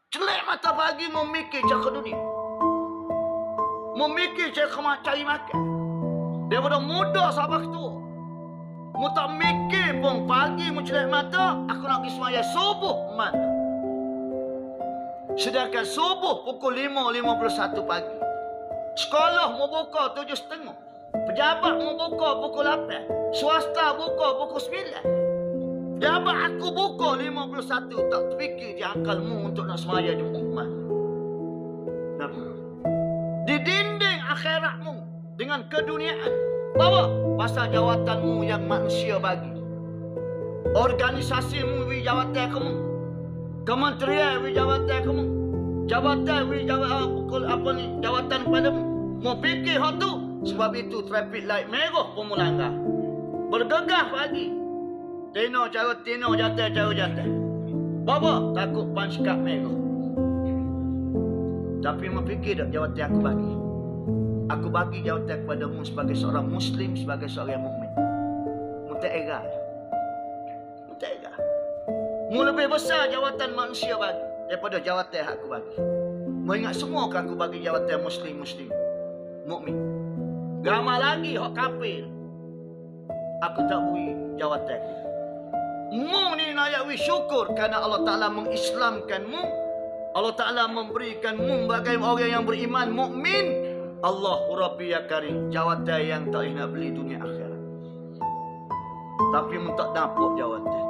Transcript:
Celek mata pagi memikir cakap dunia. Memikir cakap cari makan. Daripada muda sampai tua. Mu tak mikir pun pagi mu celek mata, aku nak pergi semaya subuh mana. Sedangkan subuh pukul 5.51 pagi. Sekolah mu buka 7.30. Pejabat mu buka pukul 8. Swasta buka pukul 9. Pejabat aku buka 51. Tak terfikir di akalmu untuk nak semaya Jumaat. Kenapa? Di dinding akhiratmu dengan keduniaan. Bawa pasal jawatanmu yang manusia bagi. Organisasimu wi jawatan kamu. Kementerian wi jawatan kamu. Jawatan wi jawatan padamu. Mau fikir hak tu. Sebab itu traffic light merah pun melanggar. Bergegah pagi. Tino cara tino jatuh cara jatuh. Bawa takut panskap merah. Tapi mau fikir tak jawatan aku bagi. Aku bagi jawatan kepadamu sebagai seorang Muslim, sebagai seorang mukmin. Mu tak era. Mu tak era. Mu lebih besar jawatan manusia bagi daripada jawatan yang aku bagi. Mu ingat semua kan aku bagi jawatan Muslim, mukmin. Ramai lagi hak kafir. Aku tak beri jawatan. Mu ni nak syukur kerana Allah Ta'ala mengislamkanmu. Allah Ta'ala memberikanmu sebagai orang yang beriman, mukmin. Allahu Rabbi ya Karim. Jawatan yang tak nak beli dunia akhirat. Tapi mu tak dapat jawatan.